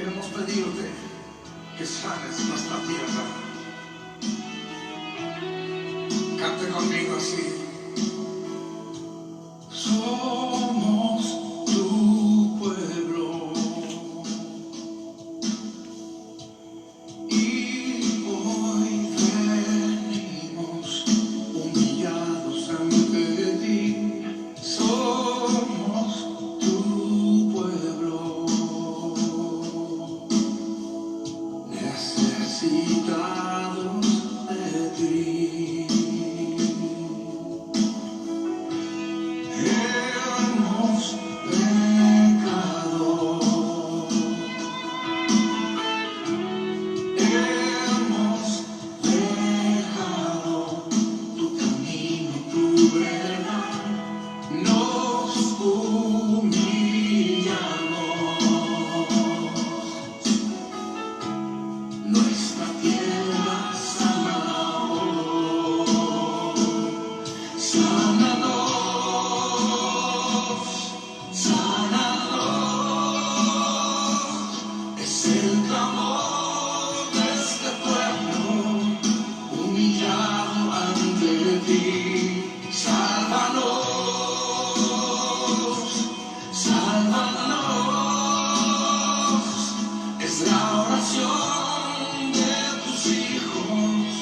queremos pedirte que sanes nuestra tierra. Cante conmigo así. Somos tu pueblo y hoy venimos humillados ante ti. Somos tu pueblo necesitados de ti. Hemos pecado, hemos dejado tu camino, tu verdad, nos humillamos. Nuestra tierra sana hoy, sánanos, sánanos, es el clamor de este pueblo humillado ante ti. Sálvanos, sálvanos, es la oración de tus hijos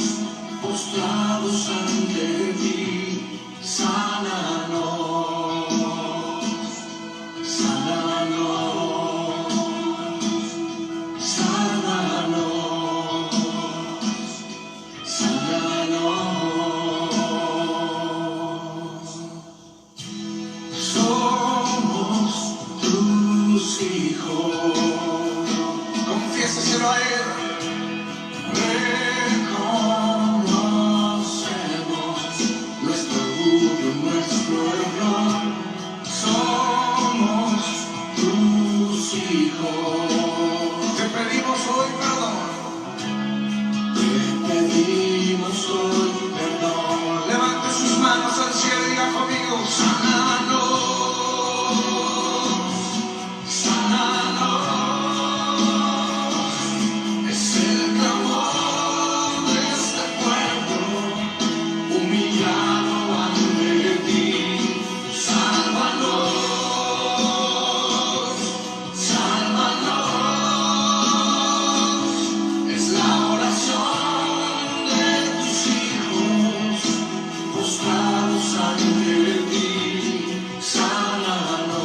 postrados ante ti. Sánanos, sánanos, sánanos, sánanos. Somos tus hijos. Confiéseselo a él. Reconocemos nuestro orgullo, nuestro error. Somos tus hijos. Te pedimos hoy perdón. Te pedimos hoy perdón. Levante sus manos al cielo y diga conmigo: sánanos, sánanos. Es el clamor de este pueblo humillado ante ti. Sálvanos, sálvanos. Es la oración de tus hijos postrados ante ti. Sánanos,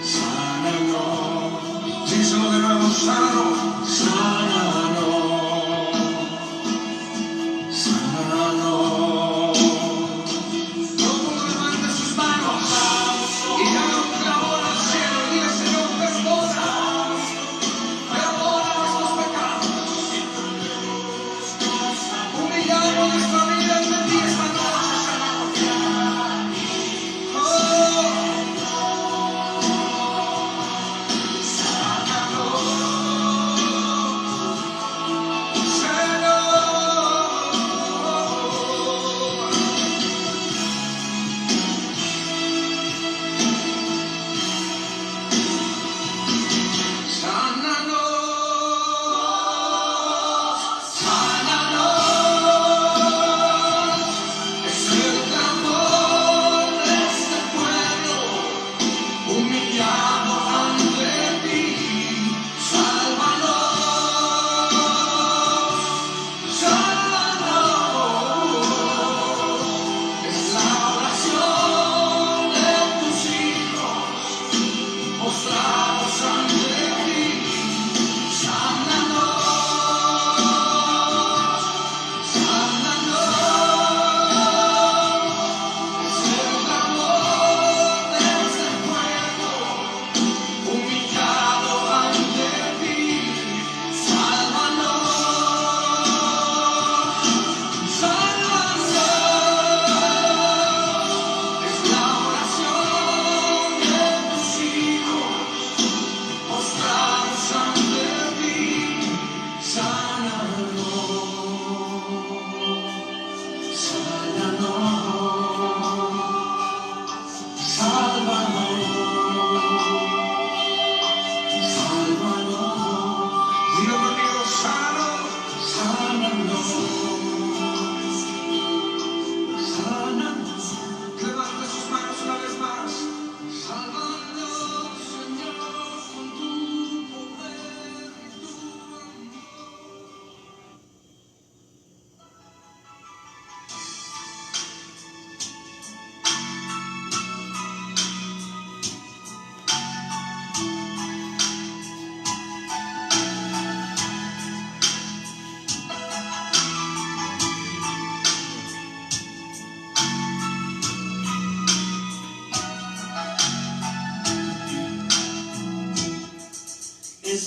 sánanos. Díselo de nuevo: sánanos, sánanos, sánanos. Todo el mundo levante sus manos y haga un clamor al cielo y diga: Señor, perdona, perdona nuestros pecados. Humillamos nuestra vida ante ti esta noche, Señor. Oh,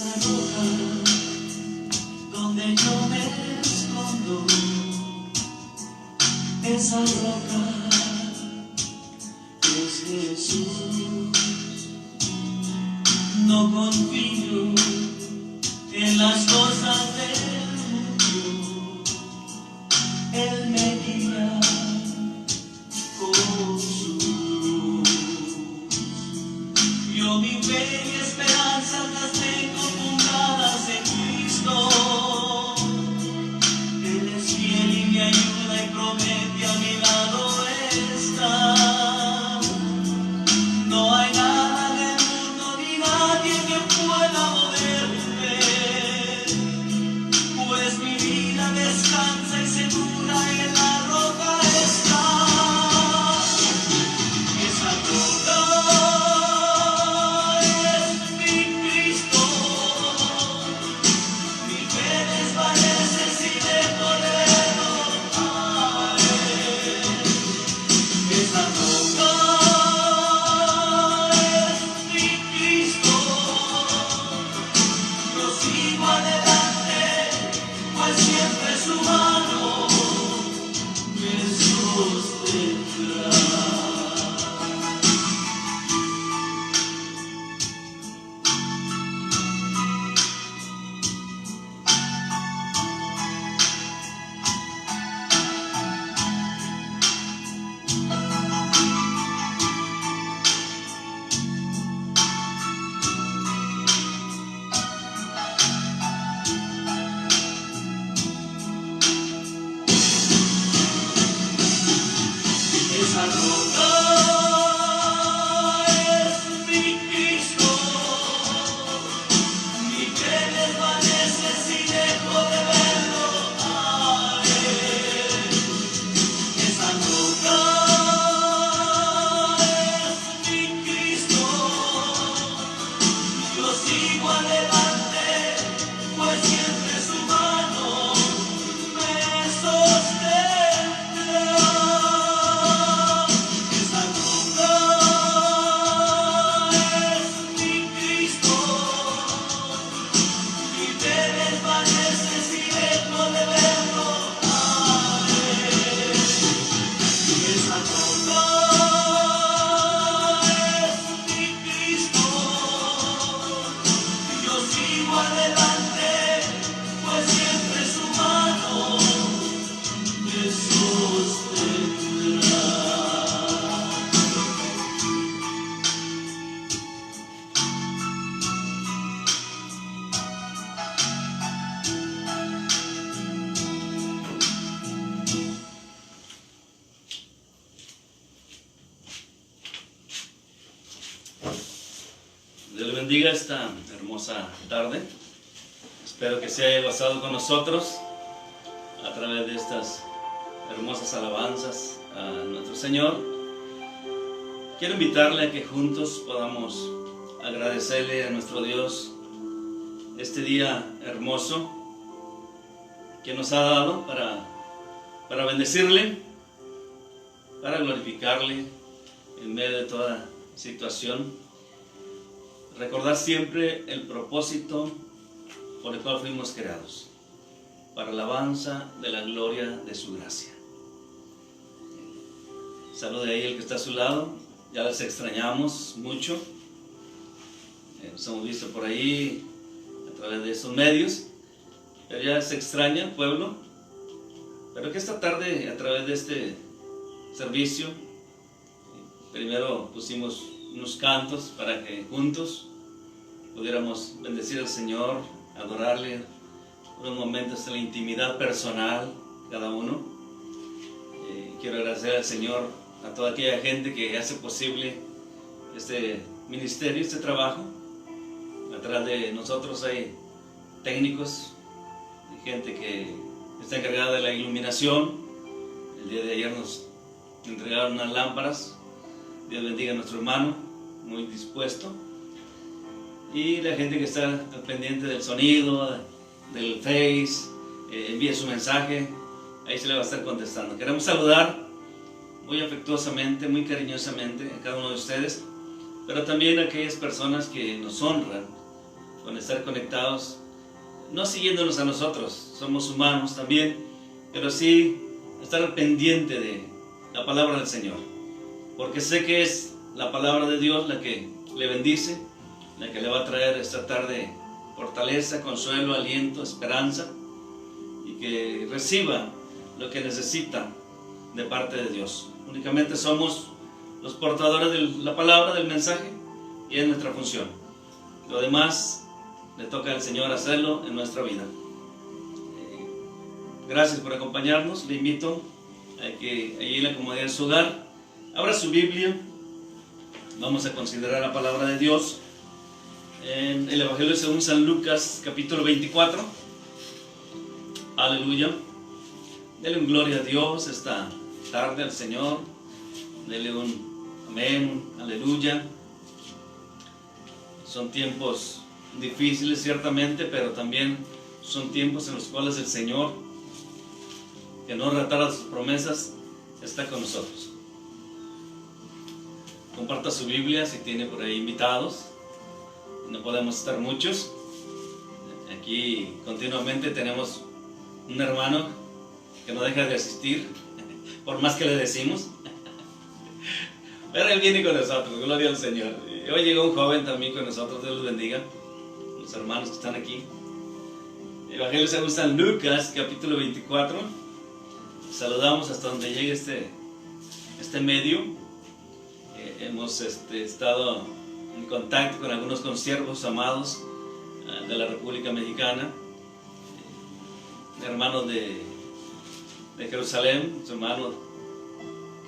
esa roca donde yo me escondo, esa roca es Jesús. No confío en las cosas del mundo, Él me guía con su luz. Yo mi fe y esperanza las tengo fundadas en Cristo. Él es fiel y me ayuda y promete a mi lado estar. No hay nada en el mundo ni nadie que pueda moverme, pues mi vida descansa y segura en la roca está. Esa roca es mi Cristo. Mi fe desvanece si dejo de verlo a Él. Esa roca es mi Cristo. Yo sigo adelante, pues siempre su mano me sostendrá. Esa roca es mi Cristo. Mi fe desvanece si dejo de verlo a Él. Esa roca es mi Cristo. Yo sigo adelante, pues siempre su mano me sostendrá. Esa roca es mi Cristo. Mi fe desvanece si dejo de verlo a Él. Esa roca es mi Cristo. Yo sigo adelante, pues siempre su mano me sostendrá. Dios le bendiga esta hermosa tarde. Espero que se haya gozado con nosotros a través de estas hermosas alabanzas a nuestro Señor. Quiero invitarle a que juntos podamos agradecerle a nuestro Dios este día hermoso que nos ha dado para bendecirle, para glorificarle en medio de toda situación. Recordar siempre el propósito por el cual fuimos creados, para alabanza de la gloria de su gracia. Salude ahí el que está a su lado, ya les extrañamos mucho. Nos hemos visto por ahí a través de esos medios, pero ya se extraña el pueblo. Pero que esta tarde, a través de este servicio, primero pusimos unos cantos para que juntos pudiéramos bendecir al Señor, adorarle, unos momentos de la intimidad personal cada uno. Quiero agradecer al Señor, a toda aquella gente que hace posible este ministerio, este trabajo. Atrás de nosotros hay técnicos, hay gente que está encargada de la iluminación. El día de ayer nos entregaron unas lámparas. Dios bendiga a nuestro hermano, muy dispuesto. Y la gente que está al pendiente del sonido, del Face, envíe su mensaje, ahí se le va a estar contestando. Queremos saludar muy afectuosamente, muy cariñosamente a cada uno de ustedes, pero también a aquellas personas que nos honran con estar conectados, no siguiéndonos a nosotros, somos humanos también, pero sí estar al pendiente de la palabra del Señor, porque sé que es la palabra de Dios la que le bendice, la que le va a traer esta tarde fortaleza, consuelo, aliento, esperanza, y que reciba lo que necesita de parte de Dios. Únicamente somos los portadores de la palabra, del mensaje, y es nuestra función. Lo demás le toca al Señor hacerlo en nuestra vida. Gracias por acompañarnos. Le invito a que allí en la comodidad de su hogar abra su Biblia. Vamos a considerar la palabra de Dios en el Evangelio según San Lucas, capítulo 24. Aleluya. Dele un gloria a Dios esta tarde al Señor. Dele un amén, un aleluya. Son tiempos difíciles ciertamente, pero también son tiempos en los cuales el Señor, que no retarda sus promesas, está con nosotros. Comparta su Biblia si tiene por ahí invitados. No podemos estar muchos. Aquí continuamente tenemos un hermano que no deja de asistir, por más que le decimos. Pero él viene con nosotros, gloria al Señor. Hoy llegó un joven también con nosotros, Dios los bendiga. Los hermanos que están aquí. Evangelio según San Lucas, capítulo 24. Saludamos hasta donde llegue este medio. Hemos estado en contacto con algunos consiervos amados de la República Mexicana, hermanos de Jerusalén, su hermano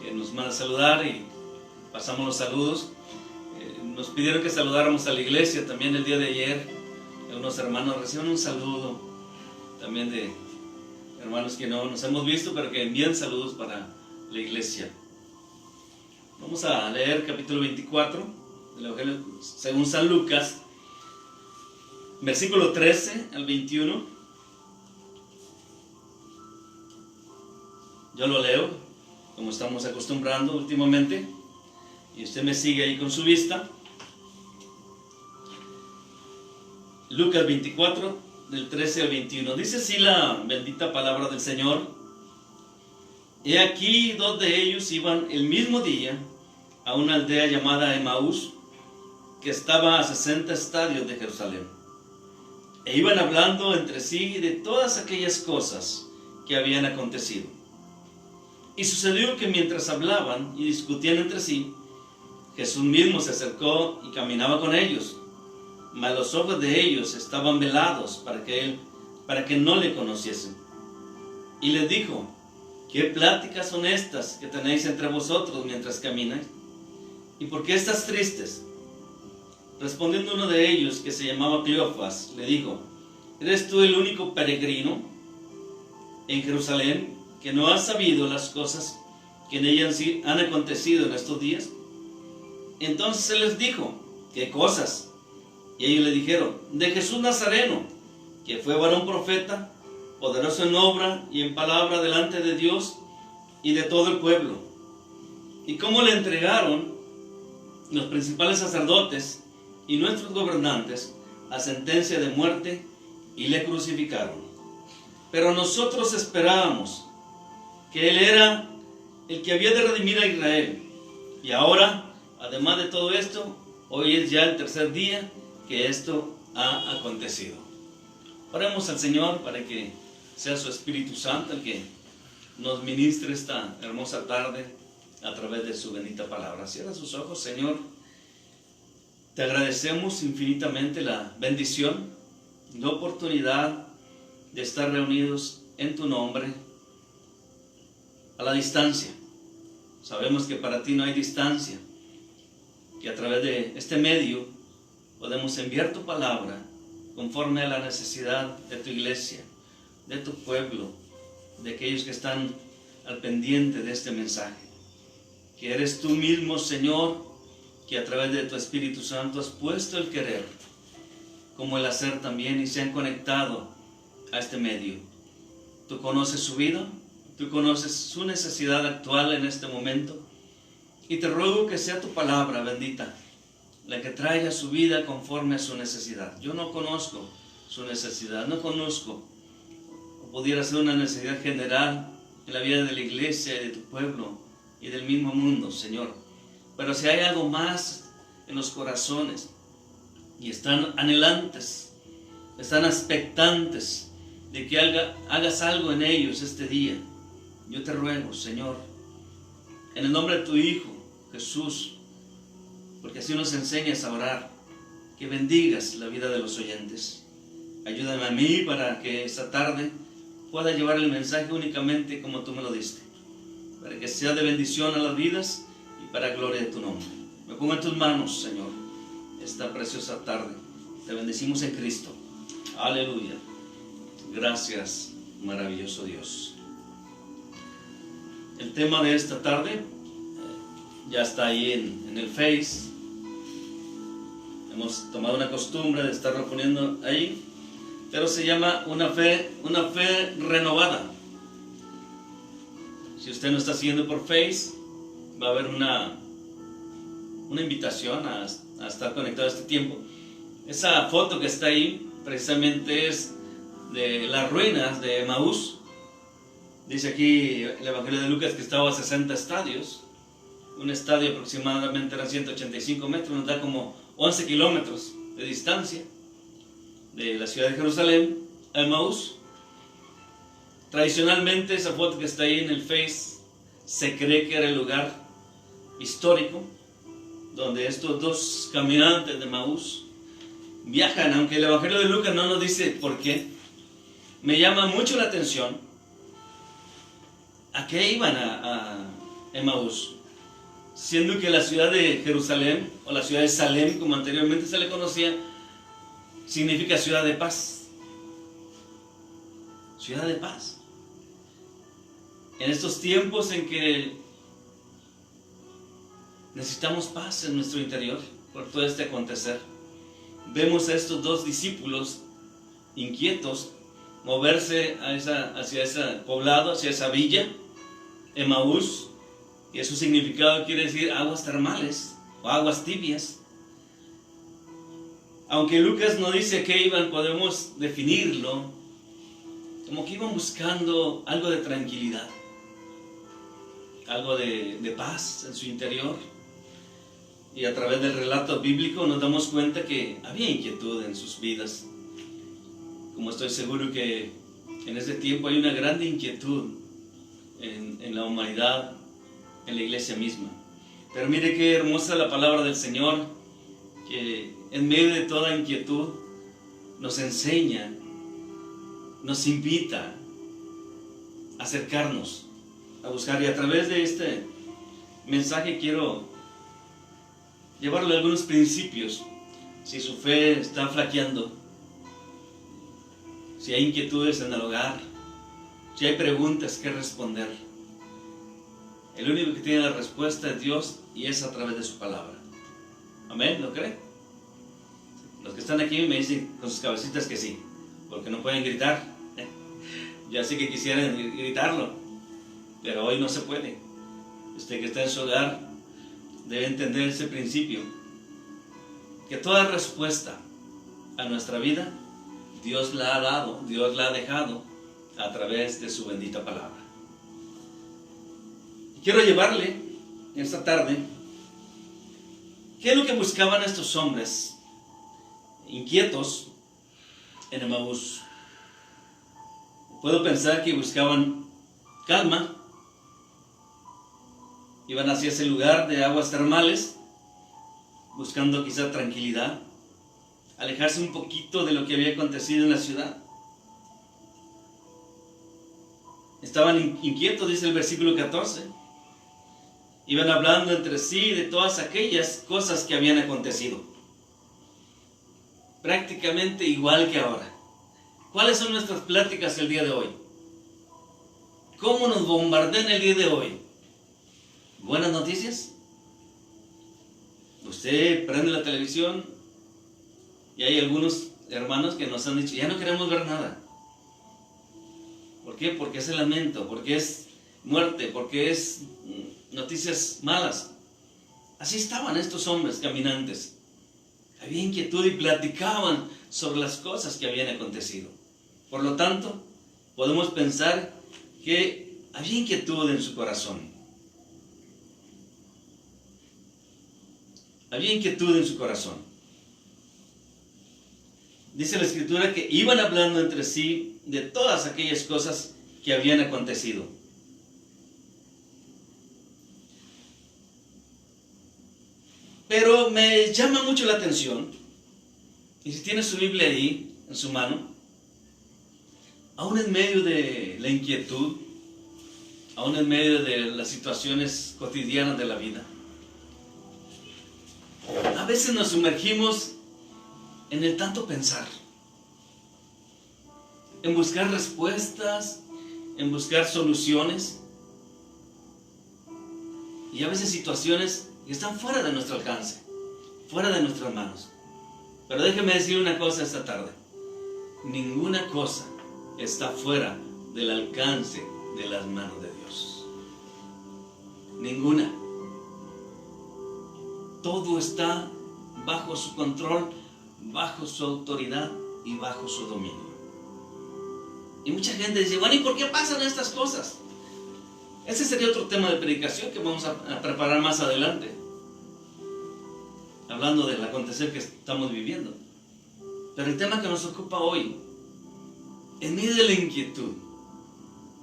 que nos manda a saludar y pasamos los saludos. Nos pidieron que saludáramos a la iglesia también el día de ayer. Algunos hermanos reciben un saludo también de hermanos que no nos hemos visto, pero que envían saludos para la iglesia. Vamos a leer capítulo 24 del Evangelio según San Lucas, versículo 13 al 21. Yo lo leo, como estamos acostumbrando últimamente, y usted me sigue ahí con su vista. Lucas 24, del 13 al 21. Dice así la bendita palabra del Señor. He aquí, dos de ellos iban el mismo día a una aldea llamada Emaús, que estaba a 60 estadios de Jerusalén. E iban hablando entre sí de todas aquellas cosas que habían acontecido. Y sucedió que mientras hablaban y discutían entre sí, Jesús mismo se acercó y caminaba con ellos, mas los ojos de ellos estaban velados para que no le conociesen. Y les dijo: ¿qué pláticas son estas que tenéis entre vosotros mientras camináis? ¿Y por qué estás tristes? Respondiendo uno de ellos, que se llamaba Cleofas, le dijo: ¿eres tú el único peregrino en Jerusalén que no has sabido las cosas que en ella han acontecido en estos días? Entonces él les dijo: ¿qué cosas? Y ellos le dijeron: de Jesús Nazareno, que fue varón profeta, poderoso en obra y en palabra delante de Dios y de todo el pueblo. Y cómo le entregaron los principales sacerdotes y nuestros gobernantes a sentencia de muerte y le crucificaron. Pero nosotros esperábamos que él era el que había de redimir a Israel. Y ahora, además de todo esto, hoy es ya el tercer día que esto ha acontecido. Oremos al Señor para que sea su Espíritu Santo el que nos ministre esta hermosa tarde a través de su bendita palabra. Cierra sus ojos, Señor. Te agradecemos infinitamente la bendición, la oportunidad de estar reunidos en tu nombre a la distancia. Sabemos que para ti no hay distancia, que a través de este medio podemos enviar tu palabra conforme a la necesidad de tu iglesia, de tu pueblo, de aquellos que están al pendiente de este mensaje. Que eres tú mismo, Señor, que a través de tu Espíritu Santo has puesto el querer como el hacer también y se han conectado a este medio. Tú conoces su vida, tú conoces su necesidad actual en este momento, y te ruego que sea tu palabra bendita la que traiga su vida conforme a su necesidad. Yo no conozco su necesidad, no conozco, o pudiera ser una necesidad general en la vida de la iglesia y de tu pueblo y del mismo mundo, Señor. Pero si hay algo más en los corazones y están anhelantes, están expectantes de que hagas algo en ellos este día, yo te ruego, Señor, en el nombre de tu Hijo, Jesús, porque así nos enseñas a orar, que bendigas la vida de los oyentes. Ayúdame a mí para que esta tarde pueda llevar el mensaje únicamente como tú me lo diste, para que sea de bendición a las vidas y para gloria de tu nombre. Me pongo en tus manos, Señor, esta preciosa tarde. Te bendecimos en Cristo. Aleluya. Gracias, maravilloso Dios. El tema de esta tarde ya está ahí en el Face. Hemos tomado una costumbre de estarlo poniendo ahí, pero se llama una fe renovada. Si usted no está siguiendo por Face, va a haber una invitación a estar conectado a este tiempo. Esa foto que está ahí precisamente es de las ruinas de Emaús. Dice aquí el Evangelio de Lucas que estaba a 60 estadios. Un estadio aproximadamente eran 185 metros, nos da como 11 kilómetros de distancia de la ciudad de Jerusalén a Emaús. Tradicionalmente esa foto que está ahí en el Face se cree que era el lugar histórico donde estos dos caminantes de Emaús viajan, aunque el Evangelio de Lucas no nos dice por qué. Me llama mucho la atención a qué iban a Emaús, siendo que la ciudad de Jerusalén, o la ciudad de Salem, como anteriormente se le conocía, significa ciudad de paz. Ciudad de paz. En estos tiempos en que necesitamos paz en nuestro interior por todo este acontecer, vemos a estos dos discípulos inquietos moverse hacia ese poblado, hacia esa villa, Emaús, y su significado quiere decir aguas termales o aguas tibias. Aunque Lucas no dice a qué iban, podemos definirlo como que iban buscando algo de tranquilidad, algo de paz en su interior. Y a través del relato bíblico nos damos cuenta que había inquietud en sus vidas. Como estoy seguro que en este tiempo hay una grande inquietud en la humanidad, en la iglesia misma. Pero mire qué hermosa la palabra del Señor, que en medio de toda inquietud nos enseña, nos invita a acercarnos, a buscar. Y a través de este mensaje quiero llevarle algunos principios. Si su fe está flaqueando, si hay inquietudes en el hogar, si hay preguntas que responder, el único que tiene la respuesta es Dios, y es a través de su palabra. Amén, ¿lo cree? Los que están aquí me dicen con sus cabecitas que sí, porque no pueden gritar. Ya sé que quisieran gritarlo, pero hoy no se puede. Usted que está en su hogar debe entender ese principio, que toda respuesta a nuestra vida Dios la ha dado, Dios la ha dejado a través de su bendita palabra. Quiero llevarle esta tarde qué es lo que buscaban estos hombres inquietos en Emaús. Puedo pensar que buscaban calma, iban hacia ese lugar de aguas termales, buscando quizá tranquilidad, alejarse un poquito de lo que había acontecido en la ciudad. Estaban inquietos, dice el versículo 14. Iban hablando entre sí de todas aquellas cosas que habían acontecido. Prácticamente igual que ahora. ¿Cuáles son nuestras pláticas el día de hoy? ¿Cómo nos bombardean el día de hoy? ¿Buenas noticias? Usted prende la televisión y hay algunos hermanos que nos han dicho, ya no queremos ver nada. ¿Por qué? Porque es el lamento, porque es muerte, porque es noticias malas. Así estaban estos hombres caminantes había inquietud y platicaban sobre las cosas que habían acontecido. Por lo tanto, podemos pensar que había inquietud en su corazón. Había inquietud en su corazón. Dice la Escritura que iban hablando entre sí de todas aquellas cosas que habían acontecido. Pero me llama mucho la atención, y si tiene su Biblia ahí, en su mano, aún en medio de la inquietud, aún en medio de las situaciones cotidianas de la vida, a veces nos sumergimos en el tanto pensar, en buscar respuestas, en buscar soluciones, y a veces situaciones que están fuera de nuestro alcance, fuera de nuestras manos. Pero déjeme decir una cosa esta tarde: ninguna cosa está fuera del alcance de las manos de Dios. Ninguna. Todo está bajo su control, bajo su autoridad y bajo su dominio. Y mucha gente dice, bueno, ¿y por qué pasan estas cosas? Ese sería otro tema de predicación que vamos a preparar más adelante, hablando del acontecer que estamos viviendo. Pero el tema que nos ocupa hoy, en medio de la inquietud,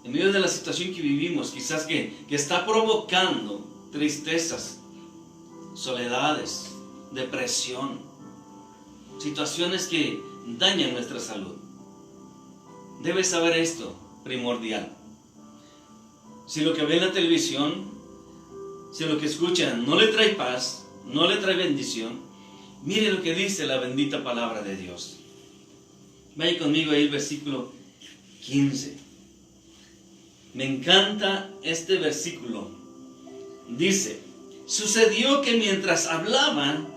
en medio de la situación que vivimos, quizás que está provocando tristezas, soledades, depresión, situaciones que dañan nuestra salud. Debes saber esto, primordial. Si lo que ve en la televisión, si lo que escuchan no le trae paz, no le trae bendición, mire lo que dice la bendita palabra de Dios. Vaya conmigo ahí el versículo 15. Me encanta este versículo. Dice, sucedió que mientras hablaban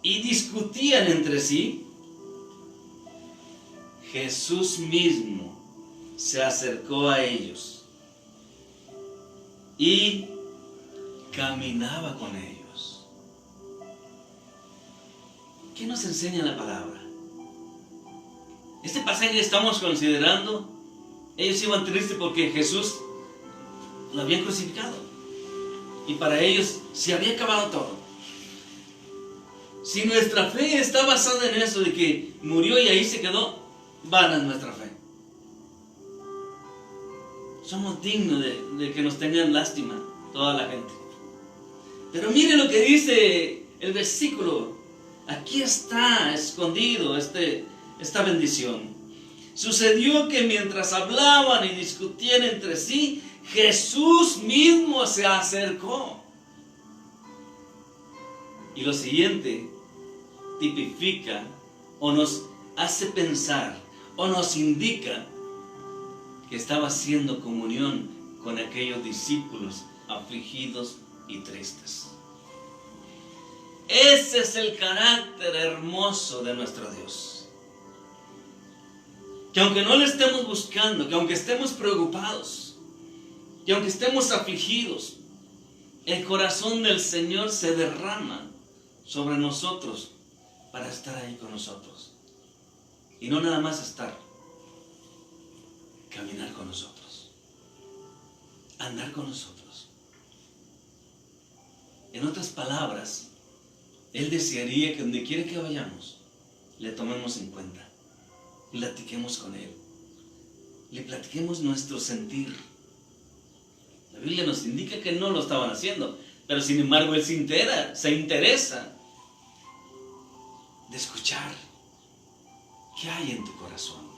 y discutían entre sí, Jesús mismo se acercó a ellos y caminaba con ellos. ¿Qué nos enseña la palabra? Este pasaje que estamos considerando, ellos iban tristes porque Jesús lo habían crucificado. Y para ellos se había acabado todo. Si nuestra fe está basada en eso, de que murió y ahí se quedó, vana es nuestra fe. Somos dignos de que nos tengan lástima toda la gente. Pero mire lo que dice el versículo. Aquí está escondido esta bendición. Sucedió que mientras hablaban y discutían entre sí, Jesús mismo se acercó. Y lo siguiente tipifica o nos hace pensar o nos indica que estaba haciendo comunión con aquellos discípulos afligidos y tristes. Ese es el carácter hermoso de nuestro Dios. Que aunque no le estemos buscando, que aunque estemos preocupados, que aunque estemos afligidos, el corazón del Señor se derrama sobre nosotros para estar ahí con nosotros. Y no nada más estar, caminar con nosotros, andar con nosotros. En otras palabras, Él desearía que donde quiera que vayamos, le tomemos en cuenta, platiquemos con Él, le platiquemos nuestro sentir. La Biblia nos indica que no lo estaban haciendo, pero sin embargo Él se interesa de escuchar qué hay en tu corazón.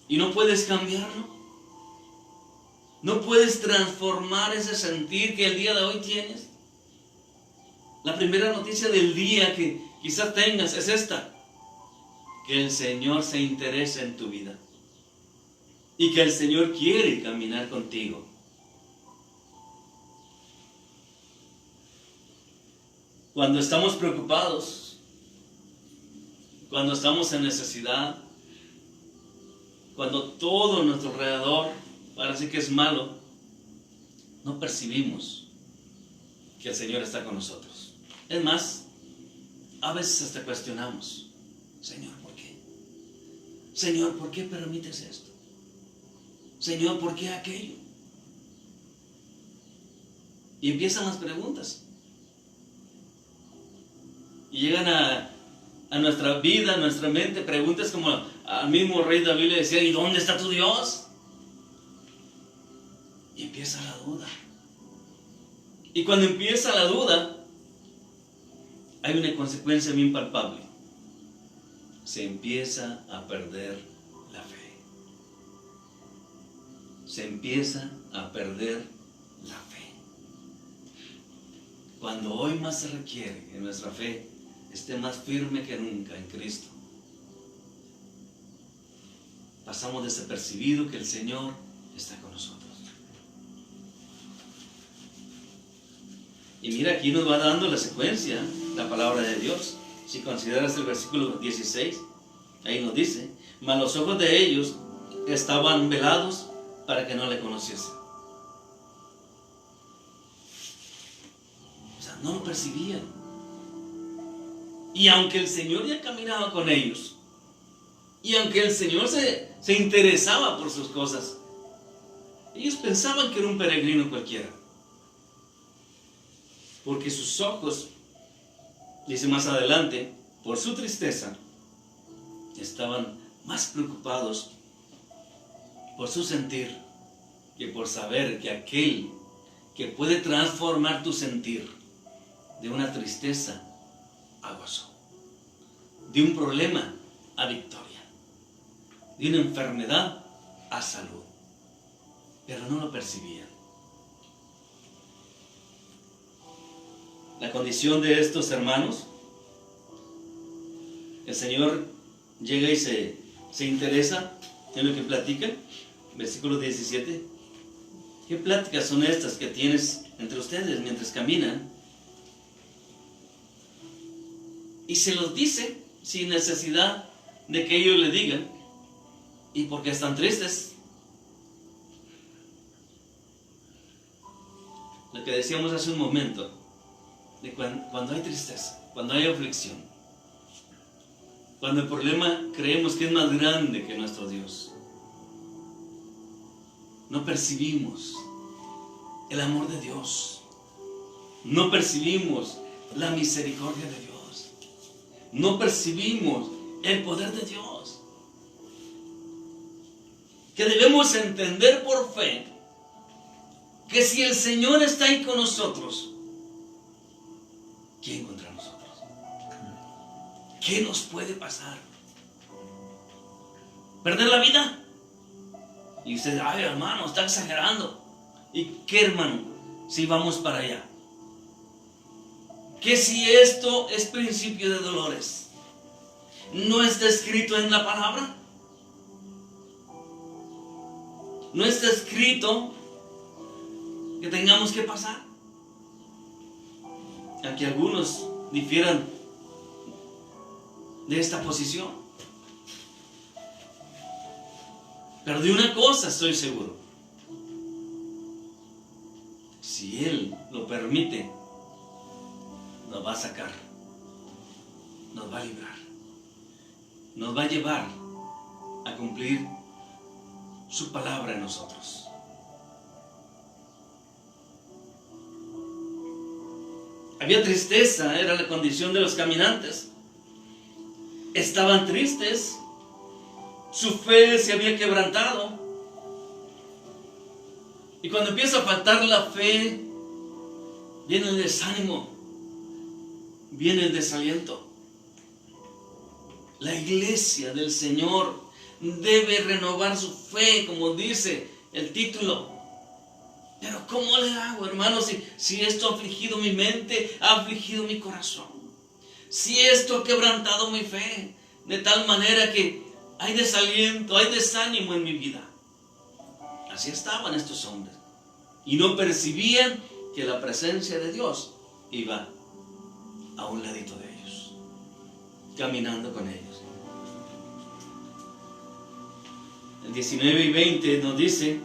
Y no puedes cambiarlo, no puedes transformar ese sentir que el día de hoy tienes. La primera noticia del día que quizás tengas es esta: que el Señor se interesa en tu vida y que el Señor quiere caminar contigo. Cuando estamos preocupados, cuando estamos en necesidad, cuando todo a nuestro alrededor parece que es malo, no percibimos que el Señor está con nosotros. Es más, a veces hasta cuestionamos, Señor, ¿por qué? Señor, ¿por qué permites esto? Señor, ¿por qué aquello? Y empiezan las preguntas. Y llegan a nuestra vida, a nuestra mente, preguntas como al mismo rey David le decía, ¿y dónde está tu Dios? Y empieza la duda. Y cuando empieza la duda, hay una consecuencia bien palpable. Se empieza a perder la fe. Se empieza a perder la fe. Cuando hoy más se requiere que nuestra fe esté más firme que nunca en Cristo, pasamos desapercibido que el Señor está con nosotros. Y mira, aquí nos va dando la secuencia, la palabra de Dios. Si consideras el versículo 16, ahí nos dice, mas los ojos de ellos estaban velados para que no le conociesen. O sea, no lo percibían. Y aunque el Señor ya caminaba con ellos, y aunque el Señor se interesaba por sus cosas, ellos pensaban que era un peregrino cualquiera. Porque sus ojos, dice más adelante, por su tristeza, estaban más preocupados por su sentir que por saber que aquel que puede transformar tu sentir de una tristeza a gozo, de un problema a victoria, de una enfermedad a salud, pero no lo percibían. La condición de estos hermanos, el Señor llega y se interesa en lo que platican. Versículo 17. ¿Qué pláticas son estas que tienes entre ustedes mientras caminan? Y se los dice sin necesidad de que ellos le digan. ¿Y por qué están tristes? Lo que decíamos hace un momento, de cuando hay tristeza, cuando hay aflicción, cuando el problema creemos que es más grande que nuestro Dios, no percibimos el amor de Dios, no percibimos la misericordia de Dios, no percibimos el poder de Dios, que debemos entender por fe que si el Señor está ahí con nosotros, ¿quién contra nosotros? ¿Qué nos puede pasar? ¿Perder la vida? Y usted, ay hermano, está exagerando. ¿Y qué, hermano? Si vamos para allá. ¿Qué si esto es principio de dolores? ¿No está escrito en la palabra? ¿No está escrito que tengamos que pasar? A que algunos difieran de esta posición. Pero de una cosa estoy seguro: si Él lo permite, nos va a sacar, nos va a librar, nos va a llevar a cumplir su palabra en nosotros. Había tristeza, era la condición de los caminantes. Estaban tristes, su fe se había quebrantado. Y cuando empieza a faltar la fe, viene el desánimo, viene el desaliento. La iglesia del Señor debe renovar su fe, como dice el título. Pero ¿cómo le hago, hermano, si esto ha afligido mi mente, ha afligido mi corazón? Si esto ha quebrantado mi fe, de tal manera que hay desaliento, hay desánimo en mi vida. Así estaban estos hombres. Y no percibían que la presencia de Dios iba a un ladito de ellos, caminando con ellos. El 19 y 20 nos dice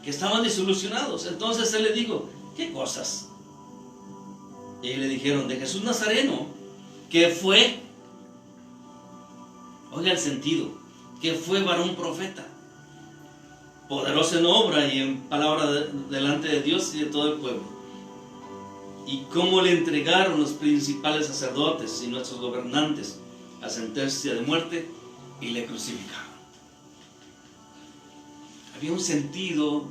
que estaban desilusionados. Entonces él le dijo, ¿qué cosas? Y le dijeron, de Jesús Nazareno. ¿Qué fue? Oiga el sentido. ¿Qué fue varón profeta? Poderoso en obra y en palabra delante de Dios y de todo el pueblo. Y cómo le entregaron los principales sacerdotes y nuestros gobernantes a sentencia de muerte y le crucificaron. Había un sentido,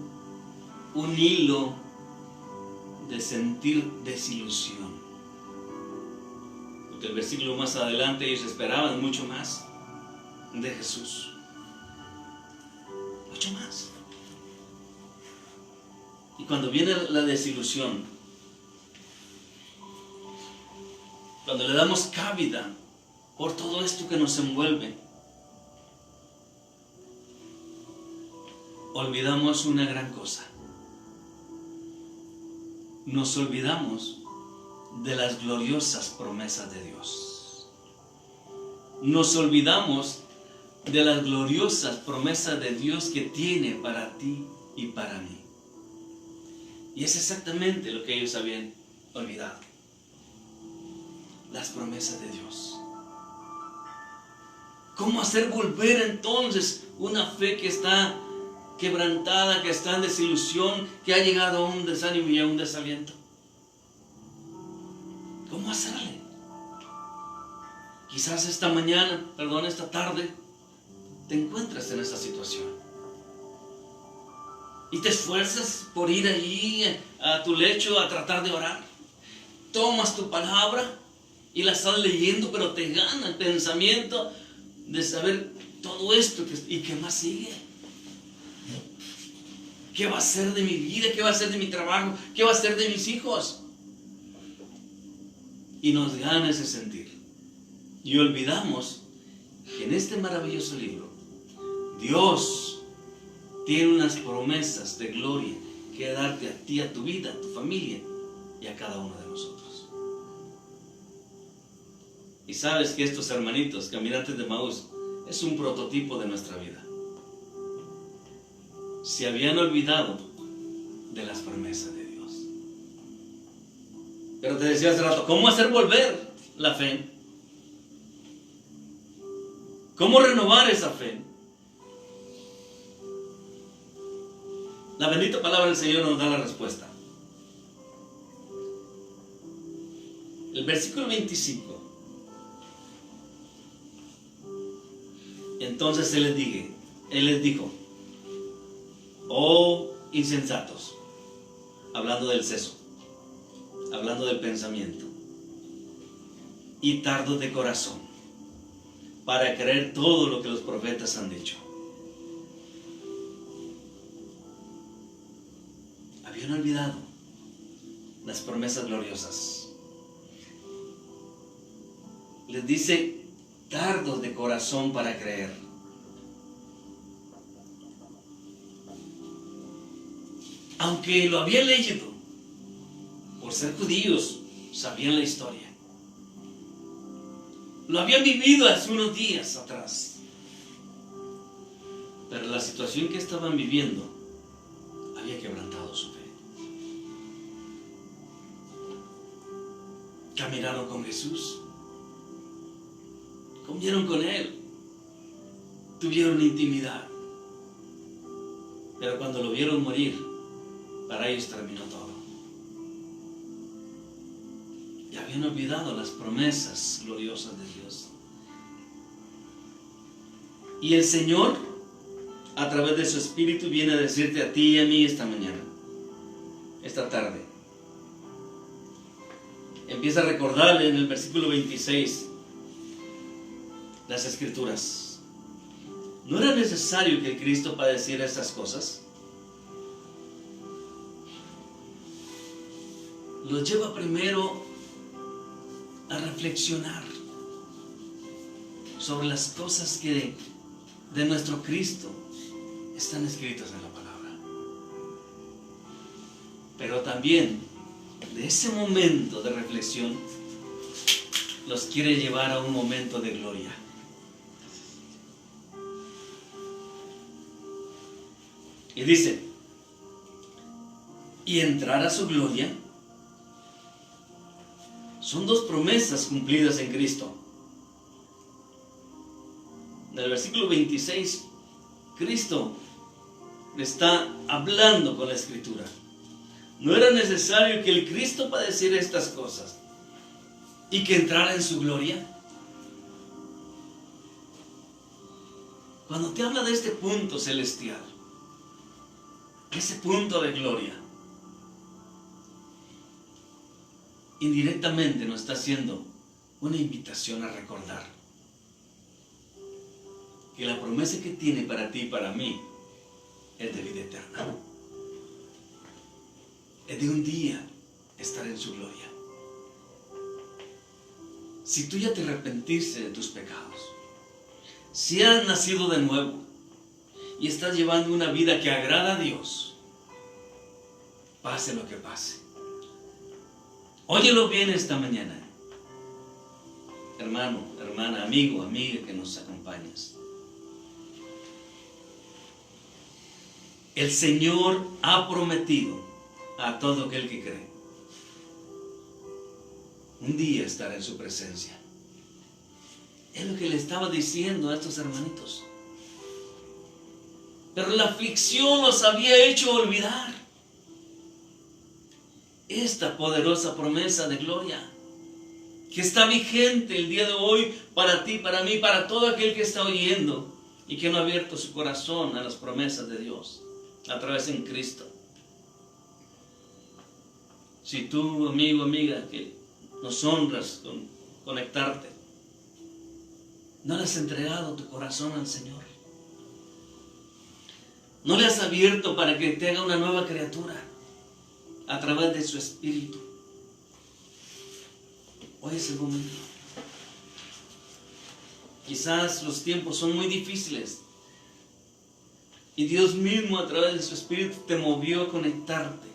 un hilo de sentir desilusión. Porque el versículo más adelante ellos esperaban mucho más de Jesús. Mucho más. Y cuando viene la desilusión, cuando le damos cabida por todo esto que nos envuelve, olvidamos una gran cosa. Nos olvidamos de las gloriosas promesas de Dios. Nos olvidamos de las gloriosas promesas de Dios que tiene para ti y para mí. Y es exactamente lo que ellos habían olvidado. Las promesas de Dios. ¿Cómo hacer volver entonces una fe que está quebrantada, que está en desilusión, que ha llegado a un desánimo y a un desaliento? ¿Cómo hacerle? Quizás esta tarde, te encuentras en esa situación. Y te esfuerzas por ir allí a tu lecho a tratar de orar. Tomas tu palabra y la estás leyendo, pero te gana el pensamiento de saber todo esto y qué más sigue. ¿Qué va a ser de mi vida? ¿Qué va a ser de mi trabajo? ¿Qué va a ser de mis hijos? Y nos gana ese sentir. Y olvidamos que en este maravilloso libro, Dios tiene unas promesas de gloria que darte a ti, a tu vida, a tu familia y a cada uno de nosotros. Y sabes que estos hermanitos, caminantes de Emaús, es un prototipo de nuestra vida. Se habían olvidado de las promesas de Dios. Pero te decía hace rato, ¿cómo hacer volver la fe? ¿Cómo renovar esa fe? La bendita palabra del Señor nos da la respuesta. El versículo 25. Entonces Él les dijo, oh insensatos, hablando del seso, hablando del pensamiento, y tardos de corazón, para creer todo lo que los profetas han dicho. Habían olvidado las promesas gloriosas. Les dice, tardos de corazón para creer. Aunque lo habían leído, por ser judíos, sabían la historia. Lo habían vivido hace unos días atrás. Pero la situación que estaban viviendo había quebrantado su fe. Caminaron con Jesús, comieron con Él, tuvieron intimidad. Pero cuando lo vieron morir, para ellos terminó todo. Y habían olvidado las promesas gloriosas de Dios. Y el Señor, a través de su Espíritu, viene a decirte a ti y a mí esta mañana, esta tarde. Empieza a recordarle en el versículo 26 las Escrituras. ¿No era necesario que Cristo padeciera estas cosas? Los lleva primero a reflexionar sobre las cosas que de nuestro Cristo están escritas en la palabra. Pero también de ese momento de reflexión los quiere llevar a un momento de gloria. Y dice, y entrar a su gloria, Son dos promesas cumplidas en Cristo. En el versículo 26, Cristo está hablando con la Escritura. ¿No era necesario que el Cristo padeciera estas cosas y que entrara en su gloria? Cuando te habla de este punto celestial, ese punto de gloria, indirectamente nos está haciendo una invitación a recordar que la promesa que tiene para ti y para mí es de vida eterna. Es de un día estar en su gloria. Si tú ya te arrepentiste de tus pecados, si has nacido de nuevo y estás llevando una vida que agrada a Dios, pase lo que pase, óyelo bien esta mañana, hermano, hermana, amigo, amiga que nos acompañas. El Señor ha prometido a todo aquel que cree un día estar en su presencia. Es lo que le estaba diciendo a estos hermanitos. Pero la aflicción los había hecho olvidar esta poderosa promesa de gloria que está vigente el día de hoy para ti, para mí, para todo aquel que está oyendo y que no ha abierto su corazón a las promesas de Dios a través de Cristo. Si tú, amigo, amiga, que nos honras con conectarte, no le has entregado tu corazón al Señor, no le has abierto para que te haga una nueva criatura a través de su Espíritu, hoy es el momento. Quizás los tiempos son muy difíciles y Dios mismo a través de su Espíritu te movió a conectarte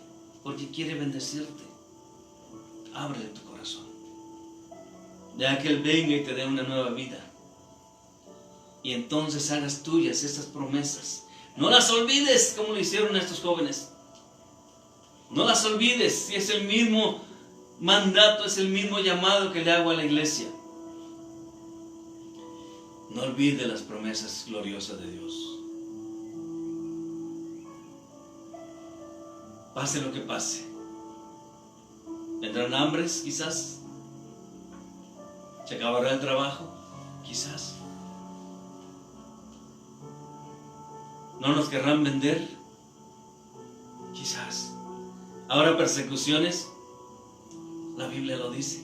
porque quiere bendecirte. Ábrele tu corazón, deja que Él venga y te dé una nueva vida, y entonces hagas tuyas esas promesas. No las olvides como lo hicieron estos jóvenes. No las olvides, si es el mismo mandato, es el mismo llamado que le hago a la iglesia. No olvide las promesas gloriosas de Dios. Pase lo que pase. Vendrán hambres, quizás. Se acabará el trabajo, quizás. No nos querrán vender, quizás. Habrá persecuciones, la Biblia lo dice.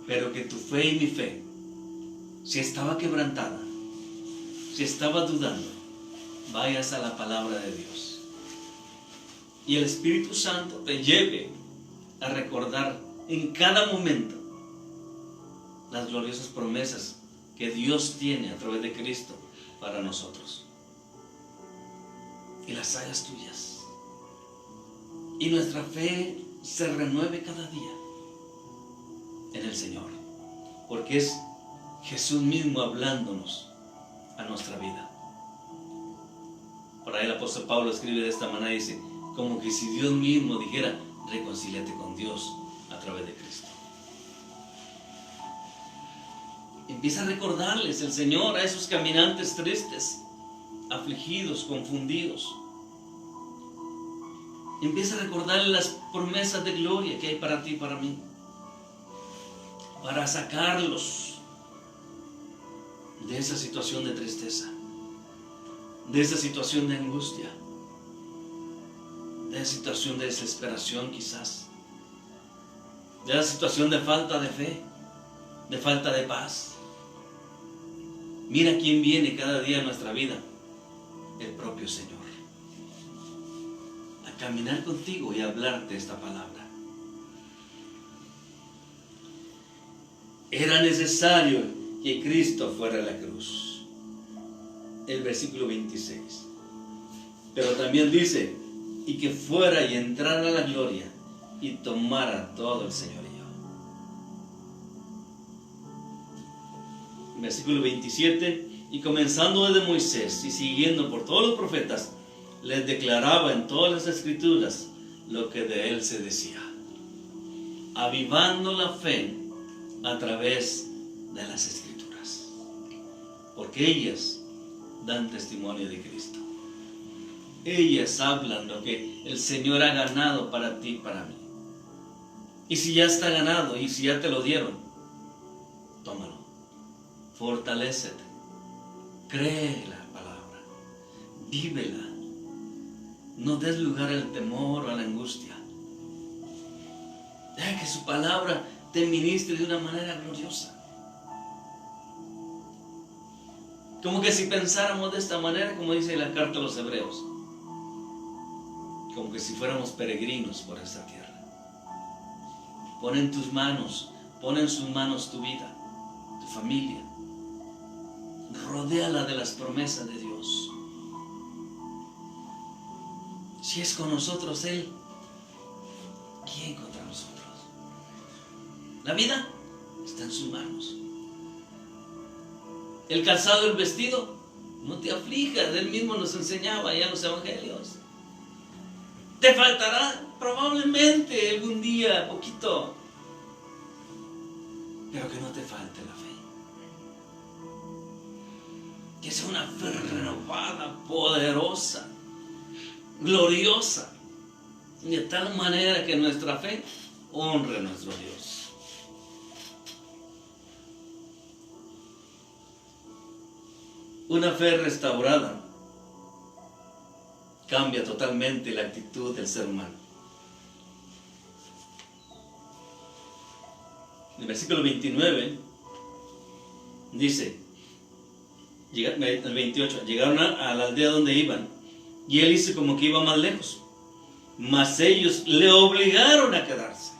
Pero que tu fe y mi fe, si estaba quebrantada, si estaba dudando, vayas a la palabra de Dios. Y el Espíritu Santo te lleve a recordar en cada momento las gloriosas promesas que Dios tiene a través de Cristo para nosotros. Y las hagas tuyas. Y nuestra fe se renueve cada día en el Señor. Porque es Jesús mismo hablándonos a nuestra vida. Por ahí el apóstol Pablo escribe de esta manera y dice, como que si Dios mismo dijera, reconcíliate con Dios a través de Cristo. Empieza a recordarles el Señor a esos caminantes tristes, afligidos, confundidos. Empieza a recordarles las promesas de gloria que hay para ti y para mí, para sacarlos de esa situación de tristeza, de esa situación de angustia, de esa situación de desesperación quizás, de esa situación de falta de fe, de falta de paz. Mira quién viene cada día a nuestra vida, el propio Señor, a caminar contigo y a hablarte esta palabra. Era necesario que Cristo fuera a la cruz. El versículo 26. Pero también dice, y que fuera y entrara a la gloria y tomara todo el señorío. Versículo 27, y comenzando desde Moisés y siguiendo por todos los profetas, les declaraba en todas las escrituras lo que de él se decía. avivando la fe a través de las Escrituras, porque ellas dan testimonio de Cristo. Ellas hablan lo que el Señor ha ganado para ti y para mí. Y si ya está ganado y si ya te lo dieron, tómalo, fortalécete, cree la palabra, vívela, no des lugar al temor o a la angustia. Deja que su palabra te ministre de una manera gloriosa. Como que si pensáramos de esta manera, como dice la carta a los Hebreos, como que si fuéramos peregrinos por esta tierra. Pon en tus manos, pon en sus manos tu vida, tu familia. Rodéala de las promesas de Dios. Si es con nosotros Él, ¿quién contra nosotros? La vida está en sus manos. El calzado, el vestido, no te aflijas. Él mismo nos enseñaba allá en los evangelios. Te faltará probablemente algún día, poquito, pero que no te falte la fe. Que sea una fe renovada, poderosa, gloriosa, de tal manera que nuestra fe honre a nuestro Dios. Una fe restaurada cambia totalmente la actitud del ser humano. El versículo 29 dice, el 28, llegaron a la aldea donde iban, y él hizo como que iba más lejos, mas ellos le obligaron a quedarse.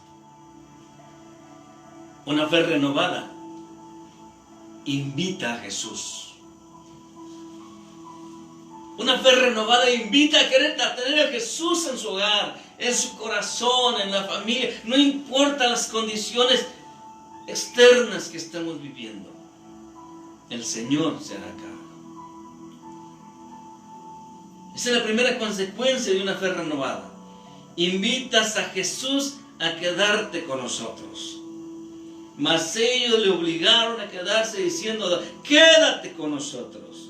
Una fe renovada invita a Jesús. Una fe renovada invita a querer tener a Jesús en su hogar, en su corazón, en la familia. No importa las condiciones externas que estamos viviendo, el Señor se hará cargo. Esa es la primera consecuencia de una fe renovada. Invitas a Jesús a quedarte con nosotros. Mas ellos le obligaron a quedarse diciendo, quédate con nosotros,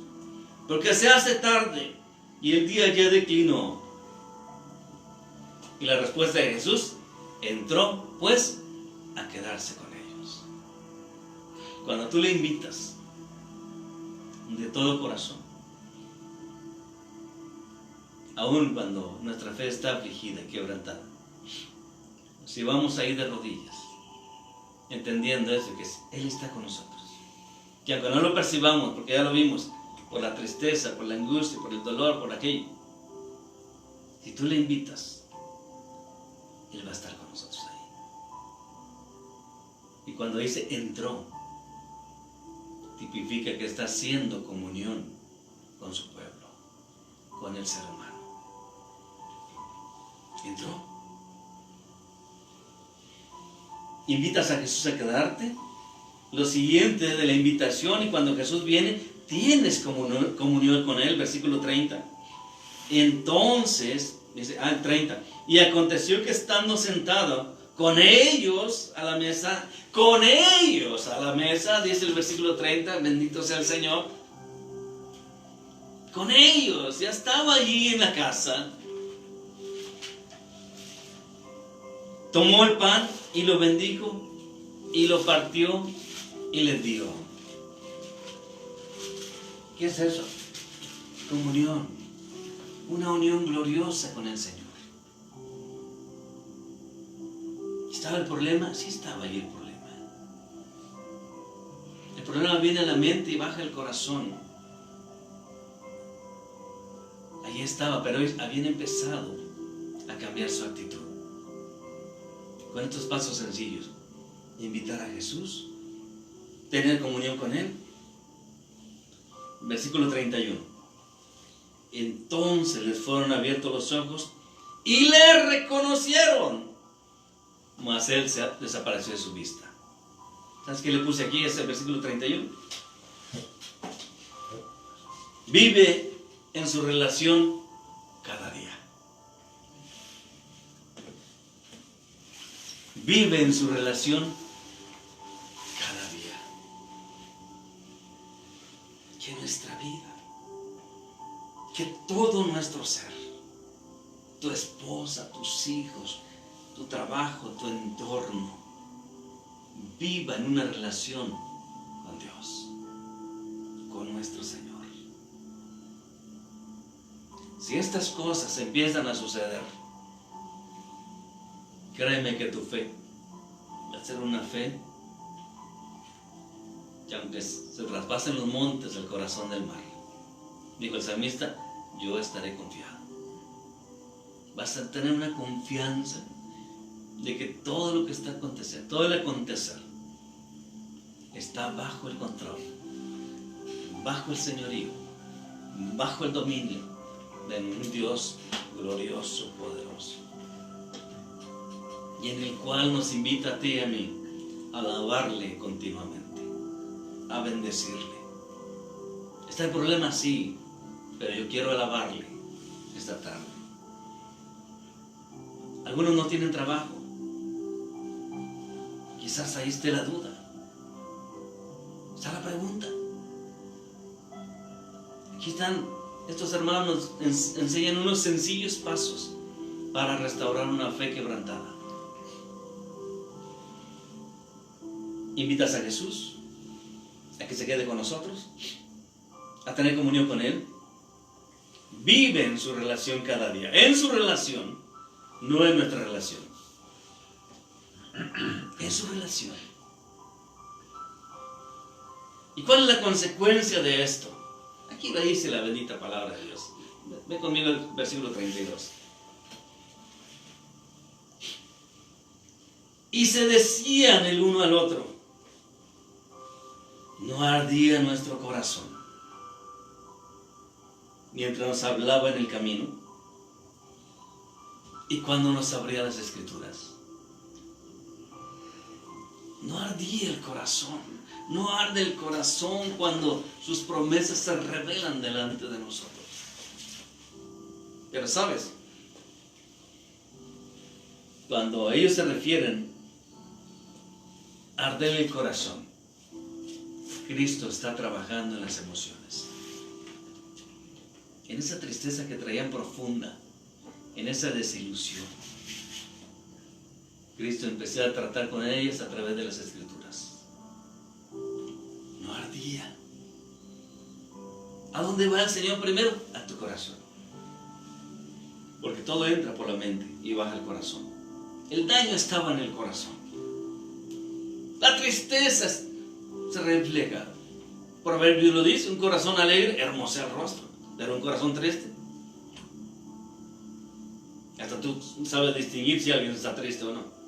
porque se hace tarde y el día ya declinó. Y la respuesta de Jesús, entró pues a quedarse con ellos. Cuando tú le invitas de todo corazón, aun cuando nuestra fe está afligida y quebrantada, si vamos a ir de rodillas, entendiendo eso, que Él está con nosotros, que aunque no lo percibamos, porque ya lo vimos, por la tristeza, por la angustia, por el dolor, por aquello, si tú le invitas, Él va a estar con nosotros ahí. Y cuando dice entró, tipifica que está haciendo comunión con su pueblo, con el ser humano. Entró. ¿Invitas a Jesús a quedarte? Lo siguiente de la invitación, y cuando Jesús viene, tienes comunión con Él, versículo 30. Entonces, dice, 30. Y aconteció que estando sentado con ellos a la mesa, dice el versículo 30, bendito sea el Señor. Con ellos, ya estaba allí en la casa. Tomó el pan y lo bendijo y lo partió y les dio. ¿Qué es eso? Comunión. Una unión gloriosa con el Señor. ¿Estaba el problema? Sí estaba ahí el problema. El problema viene a la mente y baja el corazón. Allí estaba, pero habían empezado a cambiar su actitud. Con estos pasos sencillos: invitar a Jesús, tener comunión con Él. Versículo 31. Entonces les fueron abiertos los ojos y le reconocieron, mas Él desapareció de su vista. ¿Sabes qué le puse aquí? Ese versículo 31. Vive en su relación cada día. Vive en su relación cada día. Que nuestra vida, que todo nuestro ser, tu esposa, tus hijos, tu trabajo, tu entorno, viva en una relación con Dios, con nuestro Señor. Si estas cosas empiezan a suceder, créeme que tu fe va a ser una fe que aunque se traspasen los montes del corazón del mar, dijo el salmista, yo estaré confiado. Vas a tener una confianza de que todo lo que está aconteciendo, todo el acontecer, está bajo el control, bajo el señorío, bajo el dominio de un Dios glorioso, poderoso, y en el cual nos invita a ti y a mí a alabarle continuamente, a bendecirle. Está el problema, sí, pero yo quiero alabarle esta tarde. Algunos no tienen trabajo. Quizás ahí esté la duda. Está la pregunta. Aquí están estos hermanos, enseñan unos sencillos pasos para restaurar una fe quebrantada. Invitas a Jesús a que se quede con nosotros, a tener comunión con Él. Vive en su relación cada día, en su relación, no en nuestra relación, en su relación. ¿Y cuál es la consecuencia de esto? Aquí lo dice la bendita palabra de Dios. Ve conmigo el versículo 32. Y se decían el uno al otro, no ardía nuestro corazón mientras nos hablaba en el camino y cuando nos abría las Escrituras. No ardía el corazón, no arde el corazón cuando sus promesas se revelan delante de nosotros. Pero sabes, cuando ellos se refieren a arder el corazón, Cristo está trabajando en las emociones, en esa tristeza que traían profunda, en esa desilusión. Cristo empezó a tratar con ellas a través de las Escrituras. No ardía. ¿A dónde va el Señor primero? A tu corazón. Porque todo entra por la mente y baja al corazón. El daño estaba en el corazón. La tristeza se refleja. Proverbios lo dice, un corazón alegre hermosea el rostro, pero un corazón triste, hasta tú sabes distinguir si alguien está triste o no.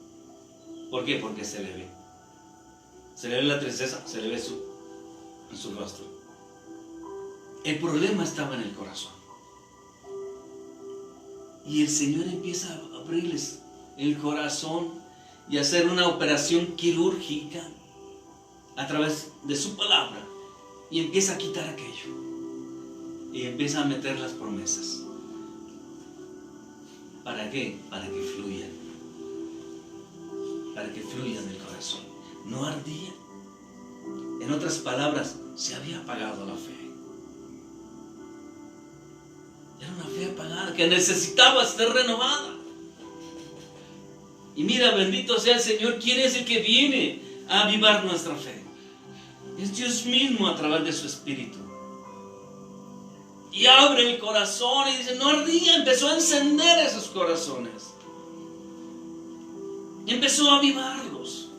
¿Por qué? Porque se le ve. Se le ve la tristeza, se le ve en su rostro. El problema estaba en el corazón. Y el Señor empieza a abrirles el corazón y a hacer una operación quirúrgica a través de su palabra. Y empieza a quitar aquello. Y empieza a meter las promesas. ¿Para qué? Para que fluyan. Para que fluyan del corazón. No ardía. En otras palabras, se había apagado la fe. Era una fe apagada que necesitaba ser renovada. Y mira, bendito sea el Señor, ¿quién es el que viene a avivar nuestra fe? Es Dios mismo a través de su Espíritu. Y abre el corazón y dice, no ardía, empezó a encender esos corazones. Y empezó a avivarlos.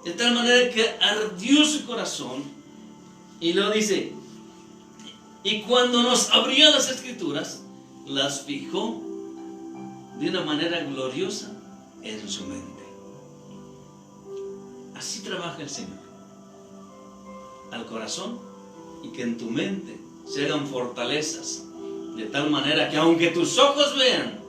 De tal manera que ardió su corazón. Y luego dice, y cuando nos abrió las Escrituras, las fijó de una manera gloriosa en su mente. Así trabaja el Señor. Al corazón, y que en tu mente se hagan fortalezas, de tal manera que aunque tus ojos vean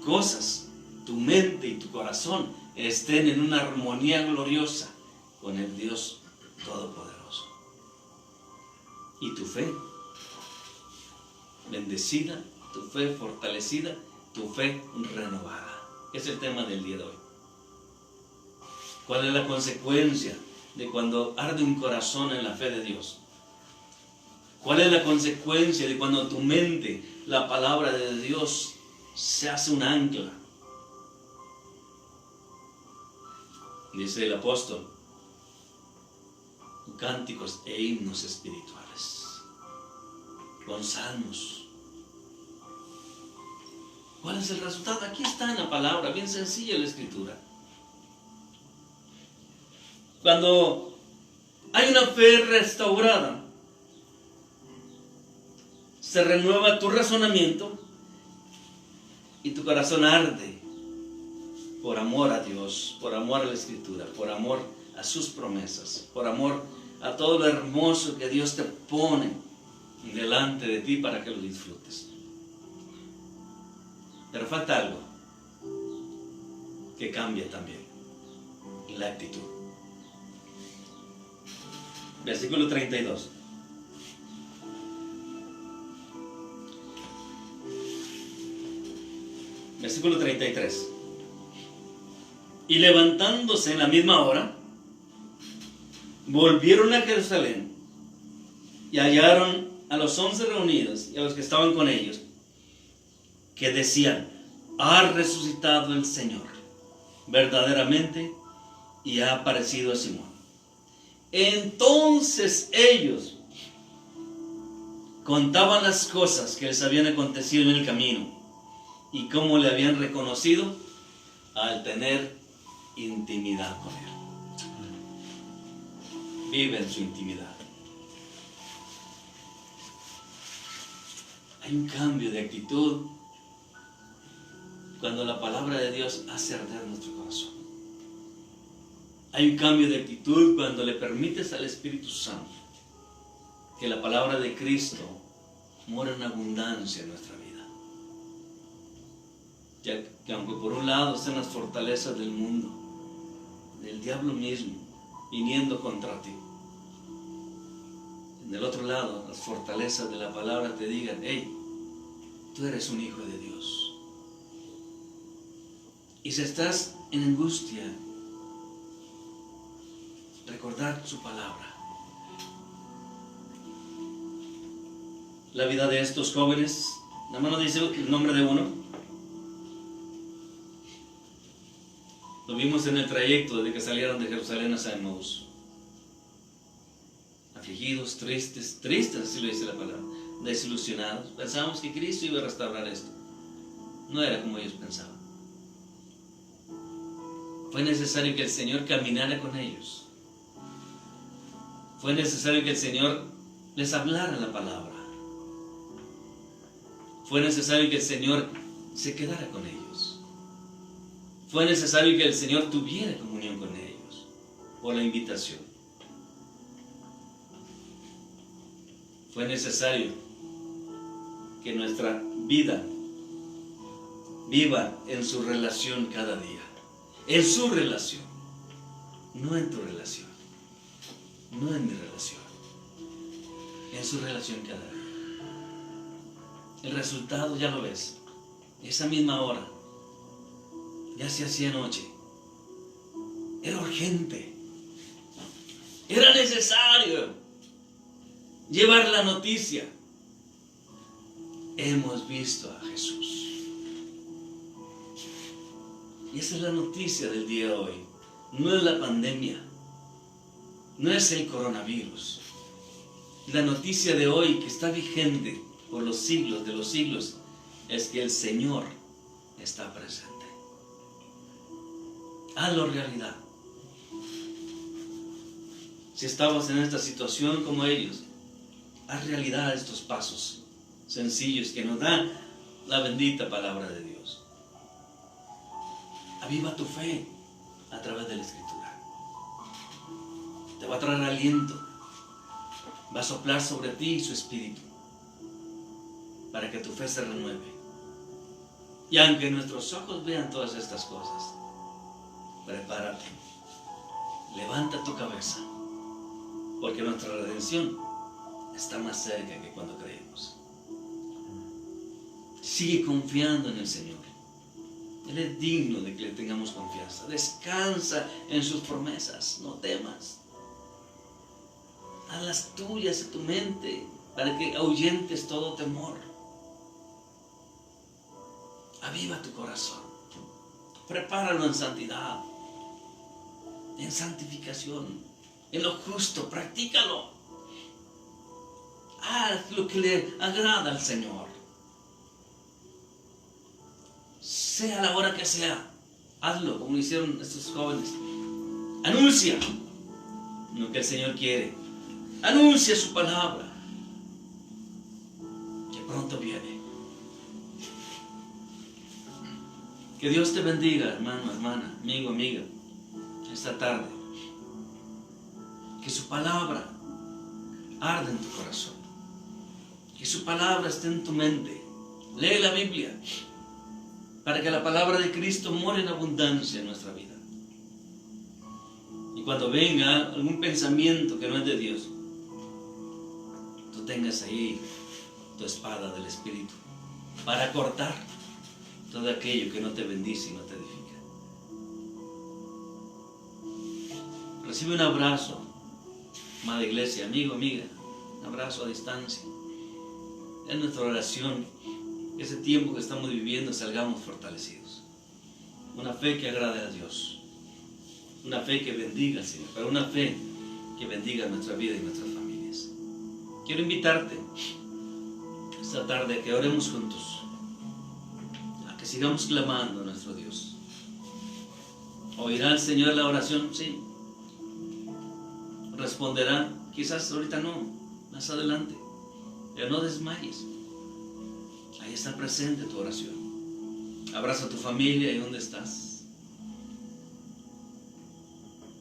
cosas, tu mente y tu corazón estén en una armonía gloriosa con el Dios Todopoderoso. Y tu fe bendecida, tu fe fortalecida, tu fe renovada. Es el tema del día de hoy. ¿Cuál es la consecuencia de cuando arde un corazón en la fe de Dios? ¿Cuál es la consecuencia de cuando tu mente, la palabra de Dios, se hace un ancla? Dice el apóstol, cánticos e himnos espirituales, con salmos. ¿Cuál es el resultado? Aquí está en la palabra, bien sencilla la escritura. Cuando hay una fe restaurada, se renueva tu razonamiento y tu corazón arde por amor a Dios, por amor a la escritura, por amor a sus promesas, por amor a todo lo hermoso que Dios te pone delante de ti para que lo disfrutes. Pero falta algo que cambia también: la actitud. Versículo 32. Versículo 33. Y levantándose en la misma hora, volvieron a Jerusalén y hallaron a los 11 reunidos y a los que estaban con ellos, que decían: ha resucitado el Señor verdaderamente y ha aparecido a Simón. Entonces ellos contaban las cosas que les habían acontecido en el camino y cómo le habían reconocido al tener intimidad con Él. Vive en su intimidad. Hay un cambio de actitud cuando la palabra de Dios hace arder nuestro corazón. Hay un cambio de actitud cuando le permites al Espíritu Santo que la palabra de Cristo mora en abundancia en nuestra vida. Ya que aunque por un lado estén las fortalezas del mundo, del diablo mismo, viniendo contra ti, en el otro lado las fortalezas de la palabra te digan: hey, tú eres un hijo de Dios. Y si estás en angustia, recordar su palabra. La vida de estos jóvenes, la mano dice el nombre de uno. Lo vimos en el trayecto desde que salieron de Jerusalén a Emmaús. Afligidos, tristes, así lo dice la palabra, desilusionados. Pensábamos que Cristo iba a restaurar esto. No era como ellos pensaban. Fue necesario que el Señor caminara con ellos. Fue necesario que el Señor les hablara la palabra. Fue necesario que el Señor se quedara con ellos. Fue necesario que el Señor tuviera comunión con ellos por la invitación. Fue necesario que nuestra vida viva en su relación cada día. En su relación, no en tu relación, no en mi relación, en su relación cada día. El resultado ya lo ves, esa misma hora, ya se hacía noche, era urgente, era necesario llevar la noticia: hemos visto a Jesús. Y esa es la noticia del día de hoy. No es la pandemia, no es el coronavirus. La noticia de hoy, que está vigente por los siglos de los siglos, es que el Señor está presente. Hazlo realidad. Si estamos en esta situación como ellos, haz realidad estos pasos sencillos que nos da la bendita palabra de Dios. Aviva tu fe a través de la Escritura. Te va a traer aliento. Va a soplar sobre ti su Espíritu para que tu fe se renueve. Y aunque nuestros ojos vean todas estas cosas, prepárate. Levanta tu cabeza, porque nuestra redención está más cerca que cuando creemos. Sigue confiando en el Señor. Él es digno de que le tengamos confianza. Descansa en sus promesas, no temas. Hazlas tuyas en tu mente para que ahuyentes todo temor. Aviva tu corazón. Prepáralo en santidad, en santificación, en lo justo. Practícalo. Haz lo que le agrada al Señor. Sea la hora que sea, hazlo como hicieron estos jóvenes. Anuncia lo que el Señor quiere. Anuncia su palabra, que pronto viene. Que Dios te bendiga, hermano, hermana, amigo, amiga, esta tarde. Que su palabra arde en tu corazón. Que su palabra esté en tu mente. Lee la Biblia para que la palabra de Cristo more en abundancia en nuestra vida. Y cuando venga algún pensamiento que no es de Dios, tú tengas ahí tu espada del Espíritu para cortar todo aquello que no te bendice y no te edifica. Recibe un abrazo, amada iglesia, amigo, amiga, un abrazo a distancia. Es nuestra oración, ese tiempo que estamos viviendo, salgamos fortalecidos. Una fe que agrade a Dios, una fe que bendiga al Señor, pero una fe que bendiga nuestra vida y nuestras familias. Quiero invitarte esta tarde a que oremos juntos, a que sigamos clamando a nuestro Dios. ¿Oirá el Señor la oración? Sí. ¿Responderá? Quizás ahorita no, más adelante. Pero no desmayes. Ahí está presente tu oración. Abraza a tu familia ahí donde estás.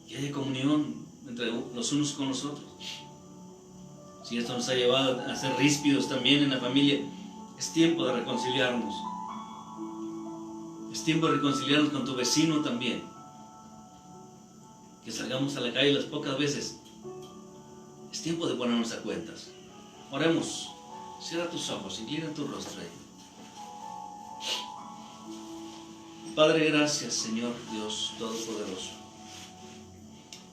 Que haya comunión entre los unos con los otros. Si esto nos ha llevado a ser ríspidos también en la familia, es tiempo de reconciliarnos. Es tiempo de reconciliarnos con tu vecino también. Que salgamos a la calle las pocas veces. Es tiempo de ponernos a cuentas. Oremos. Cierra tus ojos, inclina tu rostro ahí. Padre, gracias, Señor Dios Todopoderoso.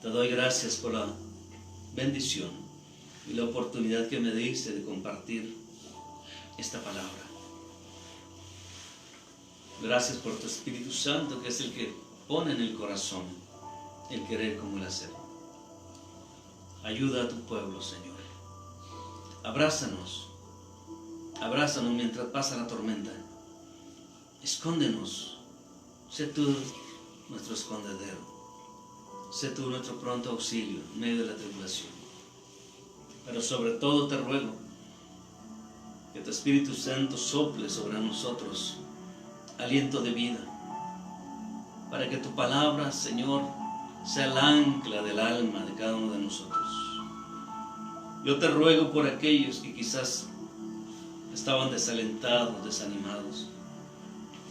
Te doy gracias por la bendición y la oportunidad que me diste de compartir esta palabra. Gracias por tu Espíritu Santo, que es el que pone en el corazón el querer como el hacer. Ayuda a tu pueblo, Señor. Abrázanos mientras pasa la tormenta. Escóndenos. Sé tú nuestro escondedero. Sé tú nuestro pronto auxilio en medio de la tribulación. Pero sobre todo te ruego que tu Espíritu Santo sople sobre nosotros aliento de vida, para que tu palabra, Señor, sea el ancla del alma de cada uno de nosotros. Yo te ruego por aquellos que quizás estaban desalentados, desanimados,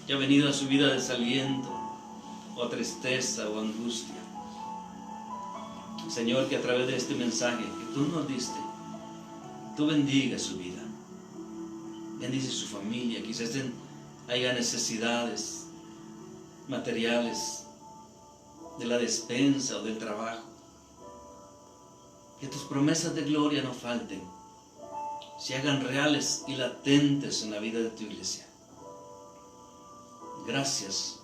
que ha venido a su vida desaliento, o tristeza, o angustia. Señor, que a través de este mensaje que tú nos diste, tú bendiga su vida, bendice su familia. Quizás haya necesidades materiales de la despensa o del trabajo. Que tus promesas de gloria no falten, se hagan reales y latentes en la vida de tu iglesia. Gracias,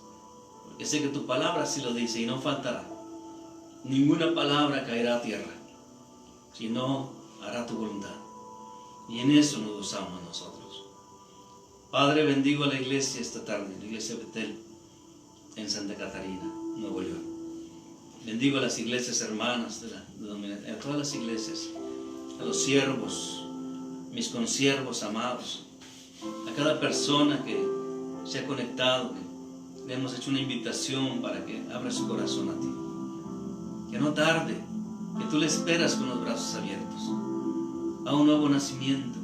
porque sé que tu palabra así lo dice y no faltará. Ninguna palabra caerá a tierra, sino hará tu voluntad. Y en eso nos gozamos nosotros. Padre, bendigo a la iglesia esta tarde, la iglesia Betel, en Santa Catarina, Nuevo León. Bendigo a las iglesias hermanas, a todas las iglesias, a los siervos, mis consiervos amados, a cada persona que se ha conectado, que le hemos hecho una invitación para que abra su corazón a ti. Que no tarde, que tú le esperas con los brazos abiertos a un nuevo nacimiento,